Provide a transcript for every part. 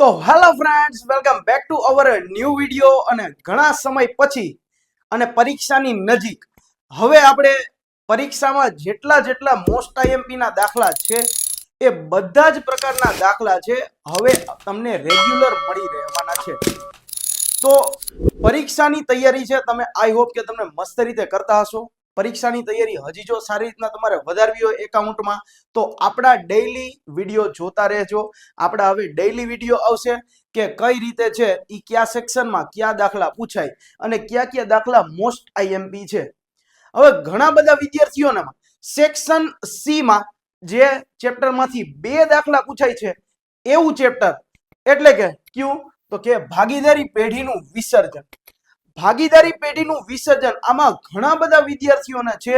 તો hello friends, welcome back to our new video. અને ઘણા સમય પછી અને પરીક્ષાની નજીક હવે આપણે પરીક્ષામાં જેટલા મોસ્ટ આઈએમપી ના દાખલા છે એ બધા જ પ્રકારના દાખલા છે હવે તમને રેગ્યુલર મળી રહેવાના છે. તો પરીક્ષાની તૈયારી છે, તમે આઈ હોપ કે તમને મસ્ત રીતે કરતા હશો. પરીક્ષાની તૈયારી હજી જો સારી રીતના તમારે વધારવી હોય એકાઉન્ટમાં તો આપણા ડેઈલી વિડીયો જોતા રહેજો. આપણા હવે ડેઈલી વિડીયો આવશે કે કઈ રીતે છે એ કયા સેક્શનમાં કયા દાખલા પૂછાય અને કયા દાખલા મોસ્ટ આઈએમપી છે. હવે ઘણા બધા વિદ્યાર્થીઓને સેક્શન સી માં જે ચેપ્ટરમાંથી 2 દાખલા પૂછાય છે એવું ચેપ્ટર એટલે કે કયું તો કે ભાગીદારી પેઢીનું વિસર્જન. ભાગીદારી પેઢીનું વિસર્જન આમાં ઘણા બધા વિદ્યાર્થીઓને છે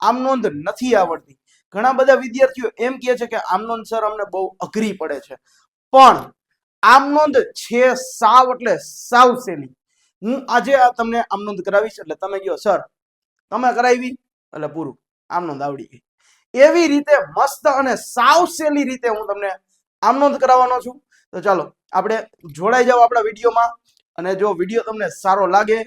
આમ નોંધ નથી આવડતી. ઘણા બધા વિદ્યાર્થીઓ એમ કહે છે કે આમ નોંધ સર અમને બહુ અઘરી પડે છે, પણ આમ નોંધ છે સાવ એટલે સાવ સહેલી. હું આજે તમને આમ નોંધ કરાવીશ એટલે તમે કહો સર તમે કરાવી એટલે પૂરું, આમ નોંધ આવડી ગઈ. એવી રીતે મસ્ત અને સાવ સહેલી રીતે હું તમને આમ નોંધ કરાવવાનો છું. તો ચાલો આપણે જોડાઈ જાવ આપણા વિડીયોમાં. અને જો વિડીયો તમને સારો લાગે,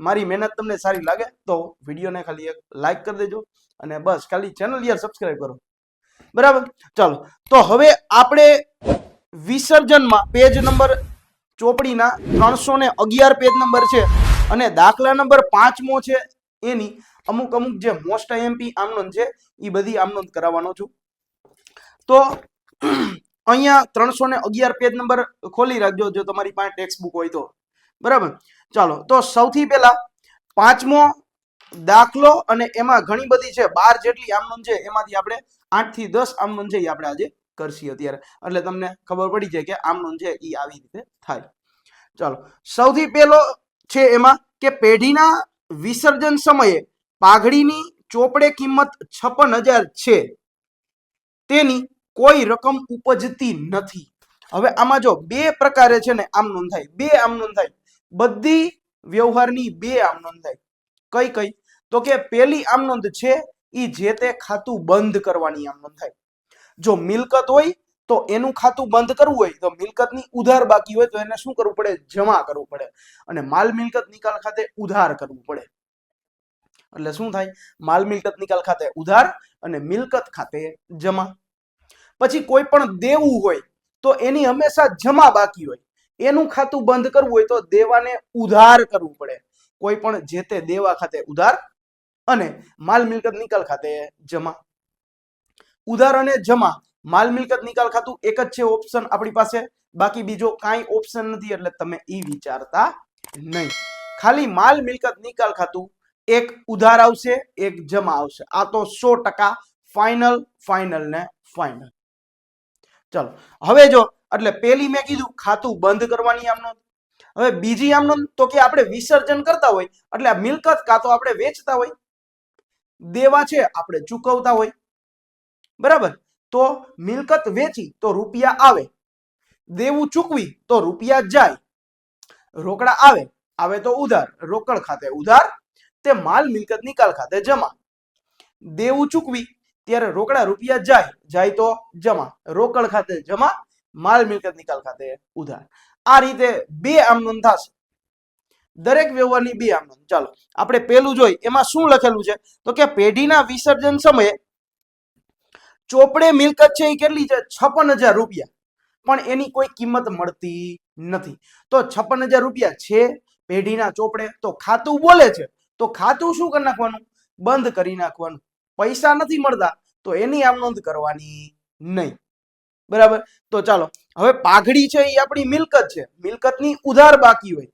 મારી મહેનત તમને સારી લાગે તો વિડીયોને ખાલી એક લાઈક કરી દેજો અને બસ ખાલી ચેનલ યાર સબસ્ક્રાઇબ કરો, બરાબર. ચાલો તો હવે આપણે વિસર્જનમાં પેજ નંબર ચોપડીના 311 પેજ નંબર છે અને દાખલા નંબર 5મો છે એની અમુક જે મોસ્ટ આઈએમપી આમનોંધ છે એ બધી આમનોંધ કરાવવાનો છું. તો અહીંયા 311 પેજ નંબર ખોલી રાખજો જો તમારી પાસે ટેક્સ્ટ બુક હોય તો, બરાબર. ચાલો તો સૌથી પહેલા 5મો દાખલો અને એમાં ઘણી બધી છે 12 જેટલી આમનોંધ છે એમાંથી આપણે 8 થી 10 આમનોંધ છે એ આપણે આજે કરશી અત્યારે, એટલે તમને ખબર પડી જાય કે આમનોંધ છે એ આવી રીતે થાય. ચાલો સૌથી પહેલો છે એમાં કે પેઢીના વિસર્જન સમયે પાઘડીની ચોપડે કિંમત 56,000 છે તેની કોઈ રકમ ઉપજતી નથી. હવે આમાં જો 2 પ્રકારે છે ને આમ નોંધ થાય, 2 આમ નોંધ થાય, બધી વ્યવહારની 2 આમ નોંધ થાય. કઈ કઈ તો કે પહેલી આમ નોંધ છે ઈ જે તે ખાતું બંધ કરવાની આમ નોંધ થાય. જો મિલકત હોય તો એનું ખાતું બંધ કરવું હોય તો મિલકતની ઉધાર બાકી હોય તો એને શું કરવું પડે? જમા કરવું પડે. અને માલ મિલકત નિકાલ ખાતે ઉધાર કરવું પડે. એટલે શું થાય? માલ મિલકત નિકાલ ખાતે ઉધાર અને મિલકત ખાતે જમા. પછી કોઈ પણ દેવું હોય તો એની હંમેશા જમા બાકી હોય, એનું ખાતું બંધ કરવું હોય તો દેવાને ઉધાર કરવું પડે. કોઈ પણ જે તે દેવા ખાતે ઉધાર અને માલ મિલકત નિકાલ ખાતે જમા. ઉધાર અને જમા માલ મિલકત નિકાલ ખાતું એક જ છે ઓપ્શન આપણી પાસે, બાકી બીજો કાંઈ ઓપ્શન નથી, એટલે તમે ઈ વિચારતા નહીં. ખાલી માલ મિલકત નિકાલ ખાતું એક ઉધાર આવશે એક જમા આવશે. આ તો 100% ફાઇનલ ને ફાઇનલ. ચલો હવે જો એટલે પેલી મેં કીધું ખાતું બંધ કરવાની આમ નોંધ. હવે બીજી આમ નોંધ તો કે આપણે વિસર્જન કરતા હોય એટલે આ મિલકત કાં તો આપણે વેચતા હોય, દેવા છે આપણે ચૂકવતા હોય, બરાબર. તો મિલકત વેચી તો રૂપિયા આવે, દેવું ચૂકવી તો રૂપિયા જાય, રોકડા આવે તો ઉધાર, રોકડ ખાતે ઉધાર, તે માલ મિલકત નિકાલ ખાતે જમા. દેવું ચૂકવી ત્યારે રોકડા રૂપિયા જાય તો જમા, રોકડ ખાતે જમા, માલ મિલકત નિકાલ ખાતે ઉધાર. આ રીતે 2 આમ નોંધ થશે, દરેક વ્યવહારની 2 આમ નોંધ. ચાલો આપણે પેલું જોઈ એમાં શું લખેલું છે તો કે પેઢીના વિસર્જન સમયે ચોપડે મિલકત છે એ કેટલી છે? 56,000 રૂપિયા, પણ એની કોઈ કિંમત મળતી નથી. તો 56,000 રૂપિયા છે પેઢીના ચોપડે, તો ખાતું બોલે છે તો ખાતું શું કરી નાખવાનું? બંધ કરી નાખવાનું. પૈસા નથી મળતા તો એની આમ નોંધ કરવાની નહીં, બરાબર. તો ચાલો હવે પાઘડી છે એ આપણી મિલકત છે, મિલકતની ઉધાર બાકી હોય,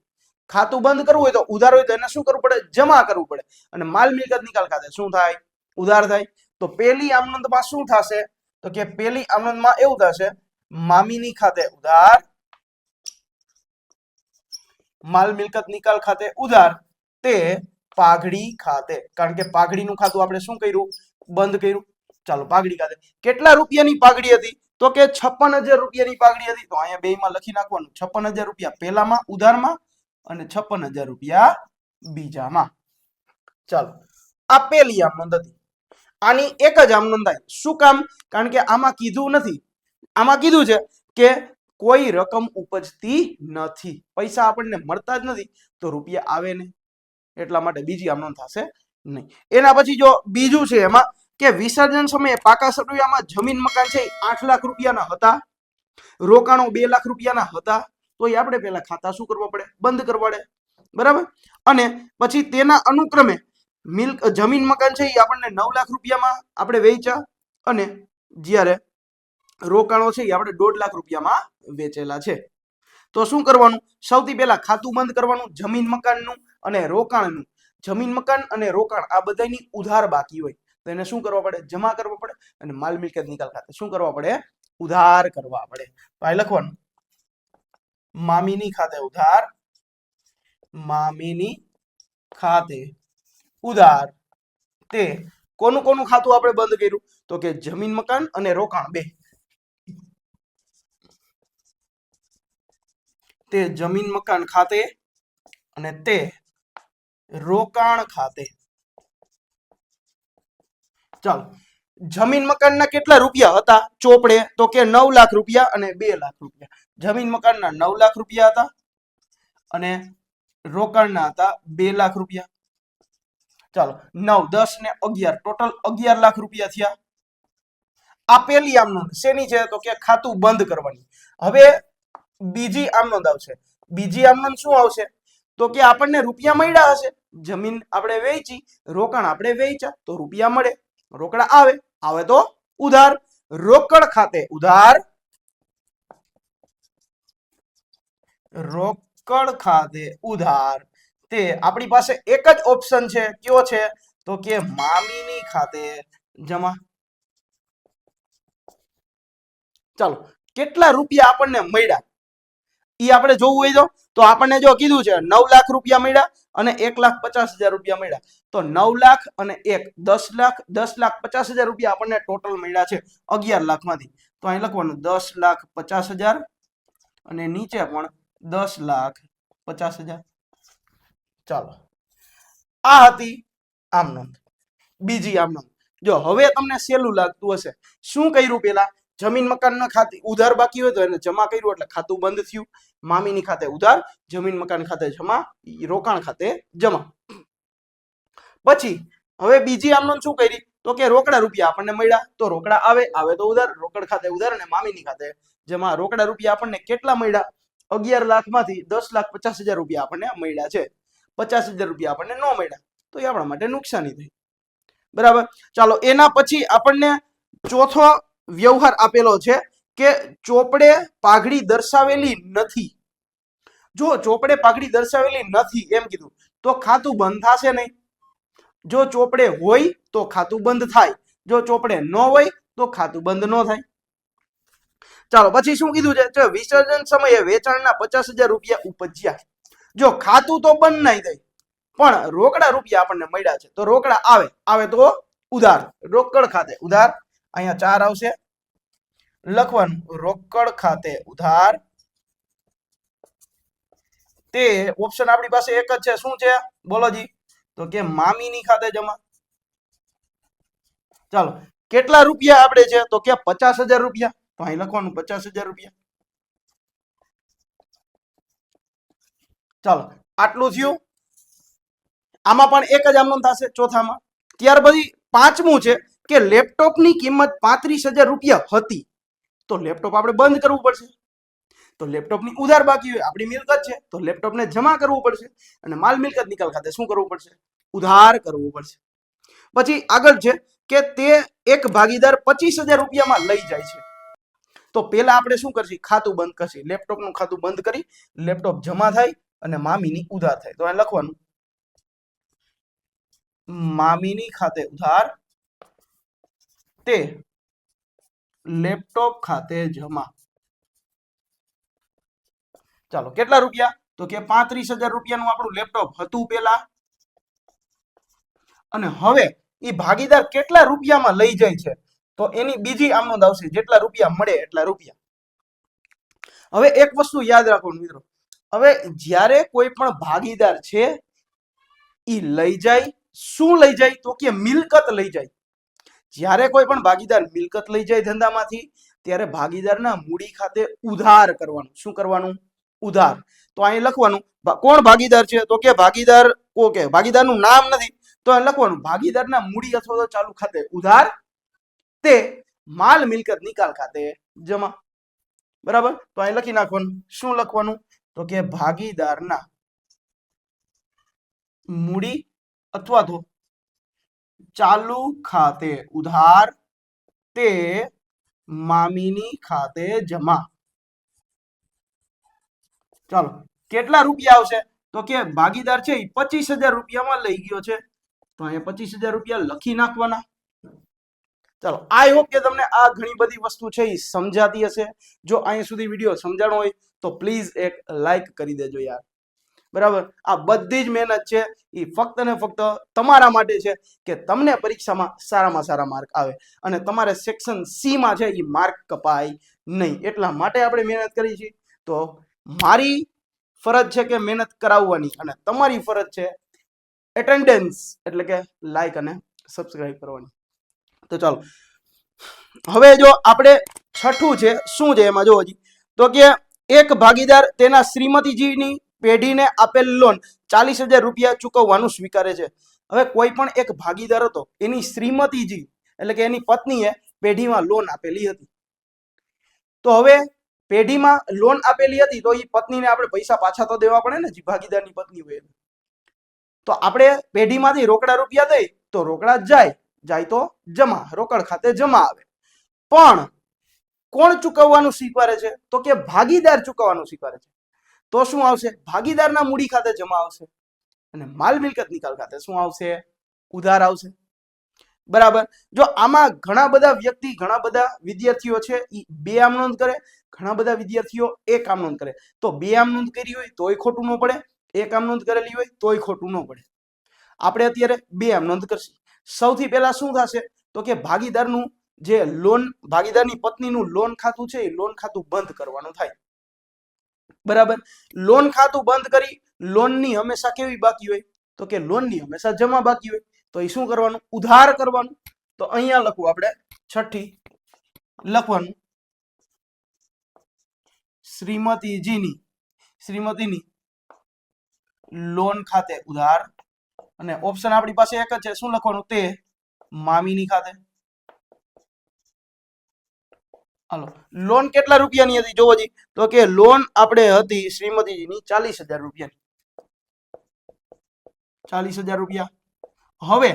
ખાતું બંધ કરવું હોય તો ઉધાર હોય તો એને શું કરવું પડે? જમા કરવું પડે. અને માલ મિલકત નિકાલ ખાતે શું થાય? ઉધાર થાય. તો પેલી આમ નોંધમાં શું થશે તો કે પેલી આમ નોંધમાં એવું થશે મામીની ખાતે ઉધાર, માલ મિલકત નિકાલ ખાતે ઉધાર, તે પાઘડી ખાતે, કારણ કે પાઘડીનું ખાતું આપણે શું કર્યું? બંધ કર્યું. ચાલો પાઘડી ખાતે કેટલા રૂપિયાની પાઘડી હતી તો કે 56,000 રૂપિયાની પાઘડી હતી. તો અહીંયા બેયમાં લખી નાખવાનું 56,000 રૂપિયા પહેલામાં ઉધારમાં અને 56,000 રૂપિયા બીજામાં. ચાલો આ પેલી આમ નોંધ હતી. આની એક જ આમ નોંધાય. શું કામ? કારણ કે આમાં કીધું નથી, આમાં કીધું છે કે કોઈ રકમ ઉપજતી નથી, પૈસા આપણને મળતા જ નથી તો રૂપિયા આવે નહીં, એટલા માટે બીજી આમ નોંધ થશે નહીં. એના પછી જો બીજું છે એમાં કે વિસર્જન સમયે પાકા સટુયામાં જમીન મકાન છે 8 લાખ રૂપિયાના હતા, રોકાણો 2 લાખ રૂપિયાના હતા, તો એ આપણે પહેલા ખાતા શું કરવા પડે? બંધ કરવા પડે, બરાબર. અને પછી તેના અનુક્રમે જમીન મકાન છે એ આપણને 9 લાખ રૂપિયામાં આપણે વેચ્યા, અને જ્યારે રોકાણો છે એ આપણે 1.5 લાખ રૂપિયામાં વેચેલા છે. તો શું કરવાનું? સૌથી પહેલા ખાતું બંધ કરવાનું જમીન મકાનનું અને રોકાણનું. જમીન મકાન અને રોકાણ આ બધાની ઉધાર બાકી હોય તો એને શું કરવા પડે? જમા કરવા પડે. અને માલ મિલકત નિકાલ ખાતે શું કરવા પડે? ઉધાર કરવા પડે. તો આ લખવાનું મામીની ખાતે ઉધાર, મામીની ખાતે ઉધાર. તે કોનું કોનું ખાતું આપણે બંધ કર્યું? તો કે જમીન મકાન અને રોકાણ બે. તે જમીન મકાન ખાતે અને તે રોકાણ ખાતે. ચાલો, જમીન મકાનના કેટલા રૂપિયા હતા ચોપડે? તો કે 9 લાખ રૂપિયા અને 2 લાખ રૂપિયા. જમીન મકાનના 9 લાખ રૂપિયા હતા અને રોકાણના હતા 2 લાખ રૂપિયા. ચાલો, 9, 10 ને 11 ટોટલ 11 લાખ રૂપિયા થયા. આ પેલી આમ નોંધ શેની છે? તો કે ખાતું બંધ કરવાની. હવે બીજી આમ નોંધ આવશે. બીજી આમ નોંધ શું આવશે? તો કે આપણને રૂપિયા મળ્યા હશે, જમીન આપણે વેચી, રોકાણ આપણે વેચ્યા તો રૂપિયા મળે, રોકડા આવે, આવે તો ઉધાર. રોકડ ખાતે ઉધાર, રોકડ ખાતે ઉધાર. તે આપણી પાસે એક જ ઓપ્શન છે, કયો છે? તો કે મામીની ખાતે જમા. ચાલો, કેટલા રૂપિયા આપણને મળ્યા ઈ આપણે જોવું હોય તો આપણને જો કીધું છે 9 લાખ રૂપિયા મળ્યા અને 1,50,000 રૂપિયા મળ્યા, તો 9 લાખ અને 10 લાખ, 10,50,000 રૂપિયા આપણને ટોટલ મળ્યા છે 11 લાખમાંથી. તો અહીં લખવાનું 10,50,000 અને નીચે પણ 10,50,000. ચાલો, આ હતી આમ નોંધ. બીજી આમ નોંધ જો હવે તમને સહેલું લાગતું હશે. શું કર્યું? પેલા જમીન મકાનના ખાતે ઉધાર બાકી હોય તો એને જમા કર્યું એટલે ખાતું બંધ થયું. મામીની ખાતે ઉધાર, જમીન મકાન ખાતે જમા, રોકાણ ખાતે જમા. પછી હવે બીજી આમ નોંધ શું કરી? તો કે રોકડા રૂપિયા આપણને મળ્યા તો રોકડા આવે, આવે તો ઉધાર, રોકડ ખાતે ઉધાર અને મામીની ખાતે જમા. રોકડા રૂપિયા આપણને કેટલા મળ્યા? 11 લાખમાંથી 10,50,000 રૂપિયા આપણને મળ્યા છે. 50,000 રૂપિયા આપણને ન મળ્યા તો એ આપણા માટે નુકસાની થઈ, બરાબર. ચાલો, એના પછી આપણને ચોથો વ્યવહાર આપેલો છે કે ચોપડે પાઘડી દર્શાવેલી નથી. જો ચોપડે પાઘડી દર્શાવેલી નથી એમ કીધું તો ખાતું બંધ થશે નહીં. જો ચોપડે હોય તો ખાતું બંધ થાય, જો ચોપડે ન હોય તો ખાતું બંધ ન થાય. ચાલો, પછી શું કીધું છે? વિસર્જન સમયે વેચાણના 50,000 રૂપિયા ઉપજ્યા. જો ખાતું તો બંધ નહીં થાય પણ રોકડા રૂપિયા આપણને મળ્યા છે તો રોકડા આવે, આવે તો ઉધાર, રોકડ ખાતે ઉધાર. અહીંયા 4 આવશે, લખવાનું રોકડ ખાતે ઉધાર. તે ઓપ્શન આપણી પાસે એક જ છે. શું છે? બોલો જી. તો કે મામીની ખાતે જમા. ચાલો, કેટલા રૂપિયા આપણે છે? તો કે 50,000 રૂપિયા. તો અહીં લખવાનું 50,000 રૂપિયા. ચાલો, આટલું થયું. આમાં પણ એક જ આમ નોંધ થશે ચોથામાં. ત્યાર પછી પાંચમું છે કે લેપટોપની કિંમત 35,000 રૂપિયા હતી તો લેપટોપ આપણે બંધ કરવું પડશે. તો લેપટોપની ઉધાર બાકી હોય, આપણી મિલકત છે તો લેપટોપને જમા કરવું પડશે અને માલ મિલકત નિકાલ ખાતે શું કરવું પડશે? ઉધાર કરવું પડશે. પછી આગળ છે કે તે એક ભાગીદાર 25,000 રૂપિયામાં લઈ જાય છે તો પેલા આપણે શું કરશું? ખાતું બંધ કરશું. લેપટોપનું ખાતું બંધ કરી લેપટોપ જમા થાય અને મામીની ઉધાર થાય. તો અહીં લખવાનું મામીની ખાતે ઉધાર, તે લેપટોપ ખાતે જમા. ચાલો, કેટલા રૂપિયા? તો કે 35,000 રૂપિયાનું આપણું લેપટોપ હતું પેલા, અને હવે એ ભાગીદાર કેટલા રૂપિયામાં લઈ જાય છે તો એની બીજી આમ નોંધ આવશે, જેટલા રૂપિયા મળે એટલા રૂપિયા. હવે એક વસ્તુ યાદ રાખવાનું મિત્રો, હવે જ્યારે કોઈ પણ ભાગીદાર છે એ લઈ જાય, શું લઈ જાય? તો કે મિલકત લઈ જાય. જ્યારે કોઈ પણ ભાગીદાર મિલકત લઈ જાય ધંધામાંથી ત્યારે ભાગીદારના મૂડી ખાતે ઉધાર કરવાનું. શું કરવાનું? ઉધાર. તો અહીં લખવાનું કોણ ભાગીદાર છે, તો કે ભાગીદાર ભાગીદારનું નામ નથી, તો અહીં લખવાનું ભાગીદારના મૂડી અથવા તો ચાલુ ખાતે ઉધાર, તે માલ મિલકત નિકાલ ખાતે જમા. બરાબર. તો અહીં લખી નાખવાનું. શું લખવાનું? તો કે ભાગીદારના મૂડી અથવા તો ચાલુ ખાતે ઉધાર, તે મામીની ખાતે જમા. ચાલો, કેટલા રૂપિયા આવશે? તો કે ભાગીદાર છે એ 25,000 રૂપિયામાં લઈ ગયો છે, તો અહીંયા 25,000 રૂપિયા લખી નાખવાના. ચાલો, આઈ હોપ કે તમને આ ઘણી બધી વસ્તુ છે એ સમજાતી હશે. જો અહીંયા સુધી વિડીયો સમજાણો હોય તો પ્લીઝ એક લાઈક કરી દેજો યાર. બરાબર. આ બધી જ મહેનત છે એ ફક્ત ને ફક્ત તમારા માટે છે કે તમને પરીક્ષામાં સારામાં સારા માર્ક આવે અને તમારે સેક્શન સી માં છે એ માર્ક કપાય નહીં. એટલા માટે આપણે મહેનત કરી છે. તો મારી ફરજ છે કે મહેનત કરાવવાની અને તમારી ફરજ છે એટેન્ડન્સ એટલે કે લાઈક અને સબસ્ક્રાઇબ કરવાની. તો ચાલો, હવે જો આપણે છઠ્ઠું છે, શું છે એમાં જો હજી, તો કે એક ભાગીદાર તેના શ્રીમતીજીની પેઢીને આપેલ લોન 40,000 રૂપિયા ચૂકવવાનું સ્વીકારે છે. હવે કોઈ પણ એક ભાગીદાર હતો, એની શ્રીમતીજી એટલે કે એની પત્નીએ પેઢીમાં લોન આપેલી હતી. તો હવે પેઢીમાં લોન આપેલી હતી તો એ પત્નીને આપણે પૈસા પાછા તો દેવા પડે ને, જે ભાગીદારની પત્ની હોય. તો આપણે પેઢીમાંથી રોકડા રૂપિયા દઈ તો રોકડા જાય તો જમા, રોકડ ખાતે જમા આવે. પણ કોણ ચૂકવવાનું સ્વીકારે છે? તો કે ભાગીદાર ચૂકવવાનું સ્વીકારે છે. તો શું આવશે? ભાગીદારના મૂડી ખાતે જમા આવશે અને માલ મિલકત નિકાલ ખાતે શું આવશે? ઉધાર આવશે. બરાબર. જો આમાં ઘણા બધા વ્યક્તિ, ઘણા બધા વિદ્યાર્થીઓ છે એ 2 આમ નોંધ કરે, ઘણા બધા વિદ્યાર્થીઓ 1 આમ નોંધ કરે. તો 2 આમ નોંધ કરી હોય તોય ખોટું ન પડે, 1 આમ નોંધ કરેલી હોય તોય ખોટું ન પડે. આપણે અત્યારે 2 આમ નોંધ કરશું. સૌથી પહેલા શું થશે? તો કે ભાગીદારનું જે લોન, ભાગીદારની પત્નીનું લોન ખાતું છે એ લોન ખાતું બંધ કરવાનું થાય. બરાબર. લોન ખાતું બંધ કરી લોનની હંમેશા કેવી બાકી હોય? તો કે લોનની હંમેશા જમા બાકી હોય. તો એ શું કરવાનું? ઉધાર કરવાનું. તો અહીંયા લખવું આપણે છઠ્ઠી લખવાનું શ્રીમતીની લોન ખાતે ઉધાર, અને ઓપ્શન આપણી પાસે એક જ છે. શું લખવાનું? તે મામીની ખાતે. હાલો, લોન કેટલા રૂપિયાની હતી જોવો જી, તો કે લોન આપણે હતી શ્રીમતીજીની 40,000 રૂપિયાની. 40,000 રૂપિયા. હવે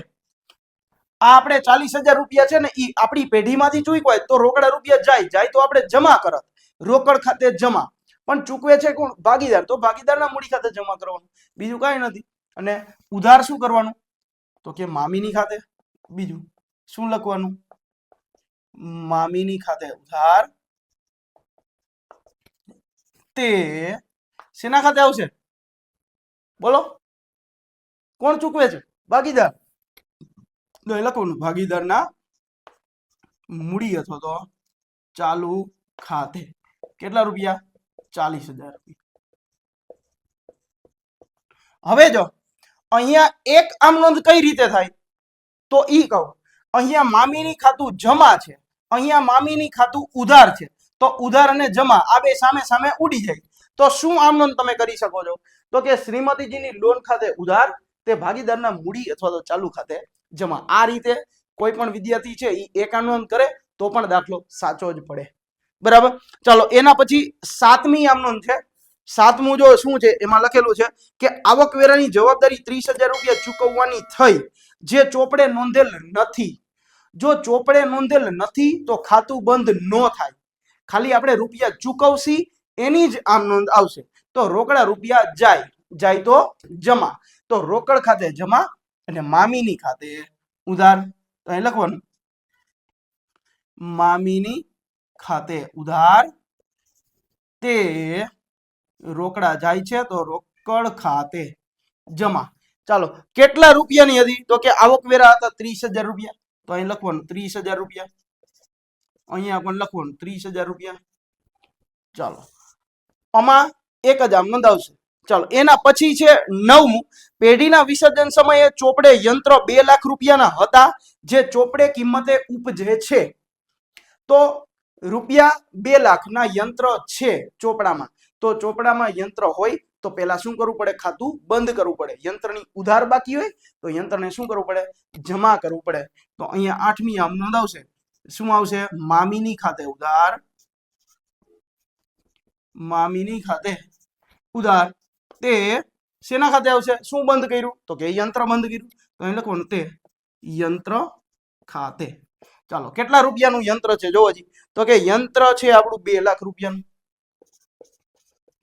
આ આપણે 40,000 રૂપિયા છે ને એ આપણી પેઢીમાંથી ચૂકવાય તો રોકડા રૂપિયા જાય તો આપણે જમા કરત, રોકડ ખાતે જમા. પણ ચૂકવે છે કોણ? ભાગીદાર. તો ભાગીદારના મૂડી ખાતે જમા કરવાનું, બીજું કાંઈ નથી. અને ઉધાર શું કરવાનું? તો કે મામીની ખાતે. બીજું શું લખવાનું? મામીની ખાતે ઉધાર, તે શેના ખાતે આવશે? બોલો, કોણ ચૂકવે છે? ભાગીદાર. તો એ લખવાનું ભાગીદારના મૂડી અથવા તો ચાલુ ખાતે. કેટલા રૂપિયા? 40,000 રૂપિયા. હવે જો અહીંયા 1 આમ નોંધ કઈ રીતે થાય? તો ઈ કહું. અહીંયા મામીની ખાતું જમા છે, અહીંયા મામીની ખાતું ઉધાર છે. તો ઉધાર અને જમા આ બે સામે સામે ઉડી જાય. તો શું આમ નોંધ તમે કરી શકો છો? તો કે શ્રીમતીજીની લોન ખાતે ઉધાર, તે ભાગીદારના મૂડી અથવા તો ચાલુ ખાતે જમા. આ રીતે કોઈ પણ વિદ્યાર્થી છે એ 1 આમ નોંધ કરે તો પણ દાખલો સાચો જ પડે. બરાબર. ચાલો, એના પછી 7મી આમ નોંધ છે. 7મું જો શું છે એમાં લખેલું છે કે આવકવેરાની જવાબદારી 30,000 રૂપિયા ચૂકવવાની થઈ, જે ચોપડે નોંધેલ નથી. જો ચોપડે નોંધેલ નથી તો ખાતું બંધ ન થાય. ખાલી આપણે રૂપિયા ચૂકવશી એની જ આમ નોંધ આવશે. તો રોકડા રૂપિયા જાય તો જમા, તો રોકડ ખાતે જમા અને મામીની ખાતે ઉધાર. તો અહીં લખવાનું મામીની ખાતે ઉધાર, તે રોકડા જાય છે તો રોકડ ખાતે જમા. ચાલો, કેટલા રૂપિયાની હતી? તો કે આવકવેરા હતા 30,000 રૂપિયા. તો અહીં લખવાનું 30,000 રૂપિયા. અહીંયા પણ લખવાનું 30,000 રૂપિયા. ચાલો, આમાં એક જ આમ નોંધ આવશે. ચાલો, એના પછી છે 9મું. પેઢીના વિસર્જન સમયે ચોપડે યંત્ર 2 લાખ રૂપિયાના હતા, જે ચોપડે કિંમતે ઉપજે છે. તો રૂપિયા 2 લાખના યંત્ર છે ચોપડામાં, તો ચોપડામાં યંત્ર હોય તો પેલા શું કરવું પડે? ખાતું બંધ કરવું પડે. યંત્રની ઉધાર બાકી હોય તો યંત્રને શું કરવું પડે? જમા કરવું પડે. તો અહીંયા 8મી આમ નોંધ આવશે. શું આવશે? મામીની ખાતે ઉધાર, મામીની ખાતે ઉધાર. તે શેના ખાતે આવશે? શું બંધ કર્યું? તો કે યંત્ર બંધ કર્યું. તો અહીં લખવાનું તે યંત્ર ખાતે. ચાલો, કેટલા રૂપિયાનું યંત્ર છે જોવો જી. તો કે યંત્ર છે આપણું 2 લાખ રૂપિયાનું.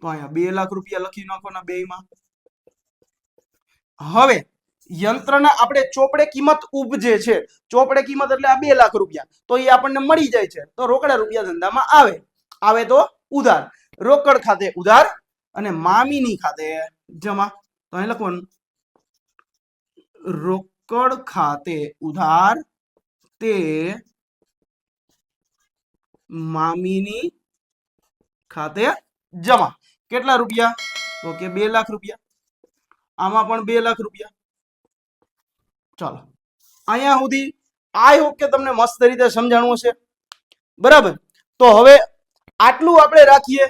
તો અહીંયા 2 લાખ રૂપિયા લખી નાખવાના બેયમાં. હવે યંત્રના આપણે ચોપડે કિંમત ઉપજે છે. ચોપડે કિંમત એટલે આ 2 લાખ રૂપિયા, તો એ આપણને મળી જાય છે. તો રોકડા રૂપિયા ધંધામાં આવે તો ઉધાર. રોકડ ખાતે ઉધાર અને મામીની ખાતે જમા. તો અહીં લખવાનું રોકડ ખાતે ઉધાર, તે મામીની ખાતે જમા. કેટલા રૂપિયા? તો કે 2 લાખ રૂપિયા. આમાં પણ 2 લાખ રૂપિયા. ચાલો, અહીંયા સુધી આઈ હોપ કે તમને મસ્ત રીતે સમજાણું હશે. બરાબર. તો હવે આટલું આપણે રાખીએ.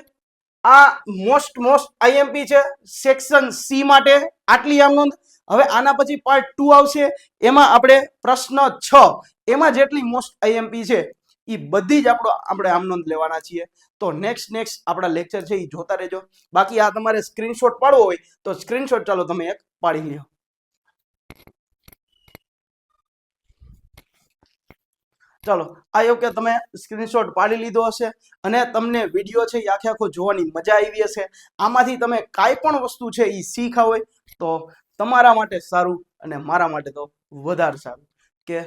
આ મોસ્ટ આઈએમપી છે સેક્શન સી માટે. આટલી આમ નોંધ. હવે આના પછી પાર્ટ 2 આવશે. એમાં આપણે પ્રશ્ન 6 એમાં જેટલી મોસ્ટ આઈએમપી છે એ બધી જ આપણે આમ નોંધ લેવાના છીએ. તો નેક્સ્ટ આપણા લેક્ચર છે એ જોતા રહેજો. બાકી આ તમારે સ્ક્રીનશોટ પાડવો હોય તો સ્ક્રીનશોટ ચાલો તમે એક પાડી લ્યો. ચાલો, આ એવું કે તમે સ્ક્રીનશોટ પાડી લીધો હશે અને તમને વિડીયો છે એ આખો જોવાની મજા આવી હશે. આમાંથી તમે કાંઈ પણ વસ્તુ છે એ શીખા હોય તો તમારા માટે સારું અને મારા માટે તો વધારે સારું કે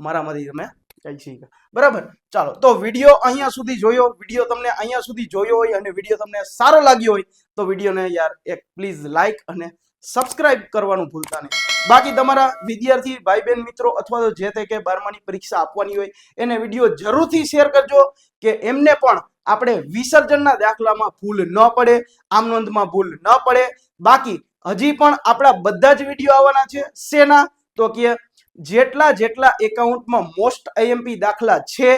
મારામાંથી તમે કંઈ શીખા. બરાબર. ચાલો, તો વિડીયો અહીંયા સુધી જોયો. વિડીયો તમને અહીંયા સુધી જોયો હોય અને વિડીયો તમને સારો લાગ્યો હોય તો વિડીયોને યાર એક પ્લીઝ લાઈક અને સબસ્ક્રાઇબ કરવાનું ભૂલતા નહીં. બાકી તમારા વિદ્યાર્થી ભાઈ બહેન મિત્રો અથવા તો જે તે કે 12માની પરીક્ષા આપવાની હોય એને વિડીયો જરૂરથી શેર કરજો કે એમને પણ આપણે વિસર્જનના દાખલામાં ભૂલ ન પડે, આમ નોંધમાં ભૂલ ન પડે. બાકી હજી પણ આપણા બધા જ વિડીયો આવવાના છે. શેના? તો કે જેટલા એકાઉન્ટમાં મોસ્ટ આઈએમપી દાખલા છે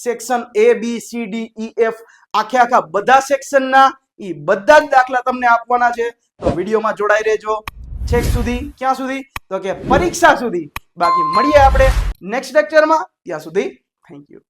section A B C D E F આખા બધા સેક્શનના એ બધા જ દાખલા તમને આપવાના છે. તો વિડીયોમાં જોડાઈ રહેજો છેક સુધી. ક્યાં સુધી? તો કે પરીક્ષા સુધી. બાકી મળીએ આપણે નેક્સ્ટ લેક્ચરમાં. ત્યાં સુધી થેન્ક યુ.